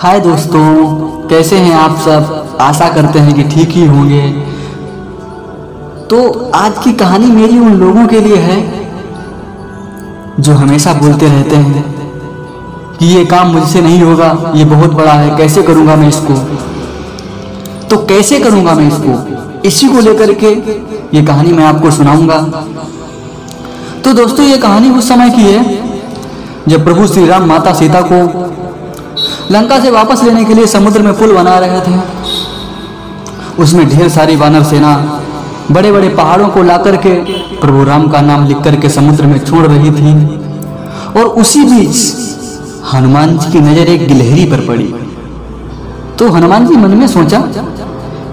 हाय दोस्तों, कैसे हैं आप सब। आशा करते हैं कि ठीक ही होंगे। तो आज की कहानी मेरी उन लोगों के लिए है जो हमेशा बोलते रहते हैं कि ये काम मुझसे नहीं होगा, ये बहुत बड़ा है, कैसे करूंगा मैं इसको। तो कैसे करूंगा मैं इसको, इसी को लेकर के ये कहानी मैं आपको सुनाऊंगा। तो दोस्तों, ये कहानी उस समय की है जब प्रभु श्री राम माता सीता को लंका से वापस लेने के लिए समुद्र में पुल बना रहे थे। उसमें ढेर सारी वानर सेना बड़े बड़े पहाड़ों को लाकर के प्रभु राम का नाम लिख करके समुद्र में छोड़ रही थी। और उसी बीच हनुमान जी की नजर एक गिलहरी पर पड़ी। तो हनुमान जी मन में सोचा,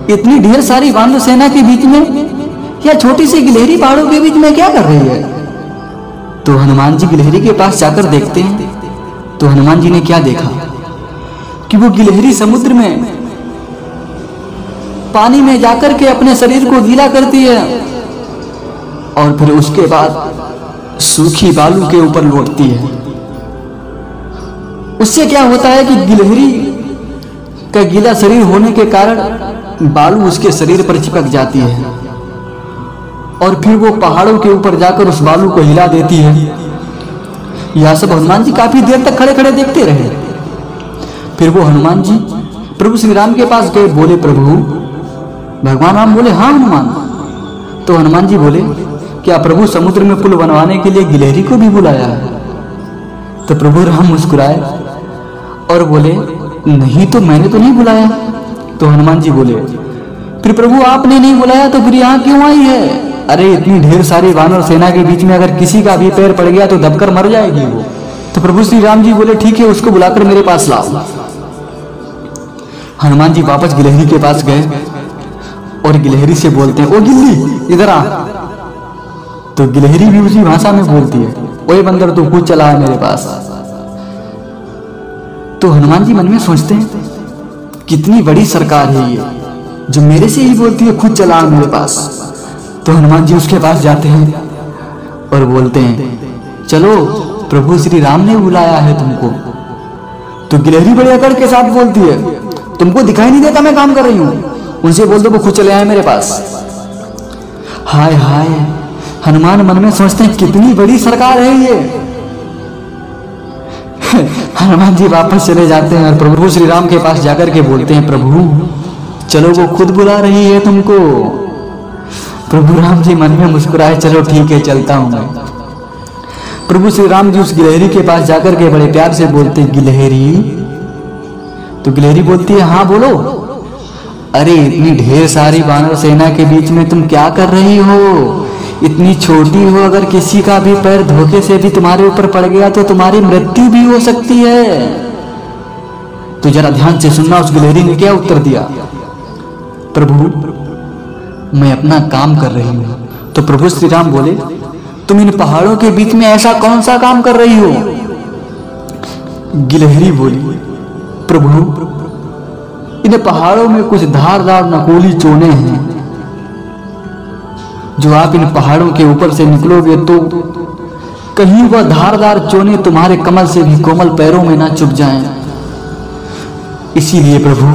इतनी ढेर सारी वानर सेना के बीच में या छोटी सी गिलहरी पहाड़ों के बीच में क्या कर रही है। तो हनुमान जी गिलहरी के पास जाकर देखते हैं। तो हनुमान जी ने क्या देखा कि वो गिलहरी समुद्र में पानी में जाकर के अपने शरीर को गीला करती है और फिर उसके बाद सूखी बालू के ऊपर लौटती है। उससे क्या होता है कि गिलहरी का गीला शरीर होने के कारण बालू उसके शरीर पर चिपक जाती है और फिर वो पहाड़ों के ऊपर जाकर उस बालू को हिला देती है। यह सब हनुमान जी काफी देर तक खड़े खड़े देखते रहे। फिर वो हनुमान जी प्रभु श्री राम के पास गए, बोले प्रभु। भगवान राम बोले, हाँ हनुमान। तो हनुमान जी बोले, क्या प्रभु समुद्र में पुल बनवाने के लिए गिलहरी को भी बुलाया है। तो प्रभु राम मुस्कुराए और बोले, नहीं तो मैंने तो नहीं बुलाया। तो हनुमान जी बोले, फिर प्रभु आपने नहीं बुलाया तो फिर यहाँ क्यों आई है। अरे इतनी ढेर सारी वानर सेना के बीच में अगर किसी का भी पैर पड़ गया तो दबकर मर जाएगी वो। तो प्रभु श्री राम जी बोले, ठीक है, उसको बुलाकर मेरे पास लाओ। हनुमान जी वापस गिलहरी के पास गए और गिलहरी से बोलते हैं, ओ गिल्ली इधर आ। तो गिलहरी भी उसी भाषा में बोलती है, ओए बंदर तू खुद चला है मेरे पास। तो हनुमान जी मन में सोचते हैं, कितनी बड़ी सरकार है ये जो मेरे से ही बोलती है खुद चला है मेरे पास। तो हनुमान जी उसके पास जाते हैं और बोलते हैं, चलो प्रभु श्री राम ने बुलाया है तुमको। तो गिलहरी बड़े अकड़ के साथ बोलती है, तुमको दिखाई नहीं देता मैं काम कर रही हूं, उनसे बोल दो वो खुद चले आए मेरे पास। हाय हाय, हनुमान मन में सोचते हैं कितनी बड़ी सरकार है ये। हनुमान जी वापस चले जाते हैं और प्रभु श्री राम के पास जाकर के बोलते हैं, प्रभु चलो वो खुद बुला रही है तुमको। प्रभु राम जी मन में मुस्कुराए, चलो ठीक है चलता हूं मैं। प्रभु श्री राम जी उस गिलहरी के पास जाकर के बड़े प्यार से बोलते हैं, गिलहरी। तो गिलहरी बोलती है, हाँ बोलो। अरे इतनी ढेर सारी वानर सेना के बीच में तुम क्या कर रही हो। इतनी छोटी हो, अगर किसी का भी पैर धोखे से भी तुम्हारे ऊपर पड़ गया तो तुम्हारी मृत्यु भी हो सकती है। तो जरा ध्यान से सुनना, उस गिलहरी ने क्या उत्तर दिया, प्रभु मैं अपना काम कर रही हूं। तो प्रभु श्री राम बोले, तुम इन पहाड़ों के बीच में ऐसा कौन सा काम कर रही हो। गिलहरी बोली, प्रभु इन पहाड़ों में कुछ धारदार नकोली चोने हैं, जो आप इन पहाड़ों के ऊपर से निकलोगे तो कहीं वह धारदार चोने तुम्हारे कमल से भी कोमल पैरों में ना चुभ जाएं। इसीलिए प्रभु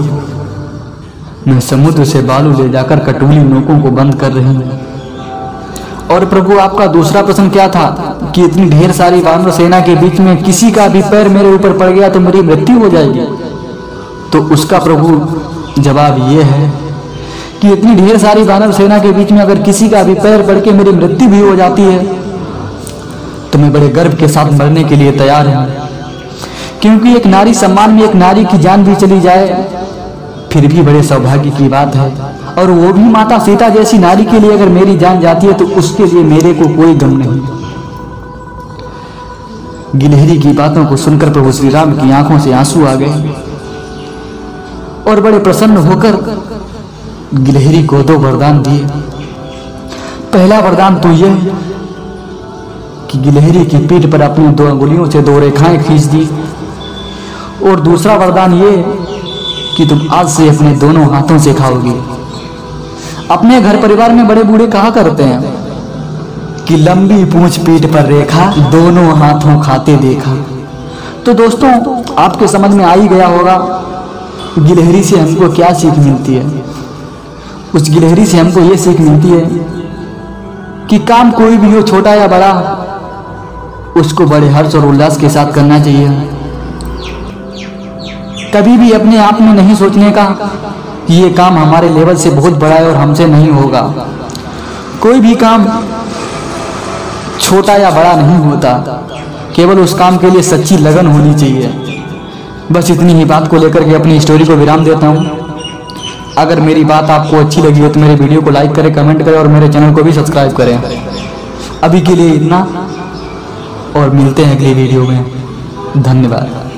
मैं समुद्र से बालू ले जाकर कटोली नोकों को बंद कर रही हूं। और प्रभु आपका दूसरा प्रश्न क्या था कि इतनी ढेर सारी वानर सेना के बीच में किसी का भी पैर मेरे ऊपर पड़ गया तो मेरी मृत्यु हो जाएगी। तो उसका प्रभु जवाब ये है कि इतनी ढेर सारी वानर सेना के बीच में अगर किसी का भी पैर पड़ के मेरी मृत्यु भी हो जाती है तो मैं बड़े गर्व के साथ मरने के लिए तैयार हूं। क्योंकि एक नारी सम्मान में एक नारी की जान भी चली जाए फिर भी बड़े सौभाग्य की बात है। और वो भी माता सीता जैसी नारी के लिए अगर मेरी जान जाती है तो उसके लिए मेरे को कोई गम नहीं। गिलहरी की बातों को सुनकर प्रभु श्री राम की आंखों से आंसू आ गए और बड़े प्रसन्न होकर गिलहरी को 2 वरदान दिए। पहला वरदान तो यह कि गिलहरी की पीठ पर अपनी 2 अंगुलियों से 2 रेखाएं खींच दी। और दूसरा वरदान ये कि तुम आज से अपने दोनों हाथों से खाओगी। अपने घर परिवार में बड़े बूढ़े कहा करते हैं कि लंबी पूंछ पीठ पर रेखा, दोनों हाथों खाते देखा। तो दोस्तों आपके समझ में आ ही गया होगा गिलहरी से हमको क्या सीख मिलती है? उस गिलहरी से हमको ये सीख मिलती है कि काम कोई भी हो, छोटा या बड़ा, उसको बड़े हर्ष और उल्लास के साथ करना चाहिए। कभी भी अपने आप में नहीं सोचने का कि ये काम हमारे लेवल से बहुत बड़ा है और हमसे नहीं होगा। कोई भी काम छोटा या बड़ा नहीं होता, केवल उस काम के लिए सच्ची लगन होनी चाहिए। बस इतनी ही बात को लेकर के अपनी स्टोरी को विराम देता हूँ। अगर मेरी बात आपको अच्छी लगी हो तो मेरे वीडियो को लाइक करें, कमेंट करें और मेरे चैनल को भी सब्सक्राइब करें। अभी के लिए इतना, और मिलते हैं अगली वीडियो में। धन्यवाद।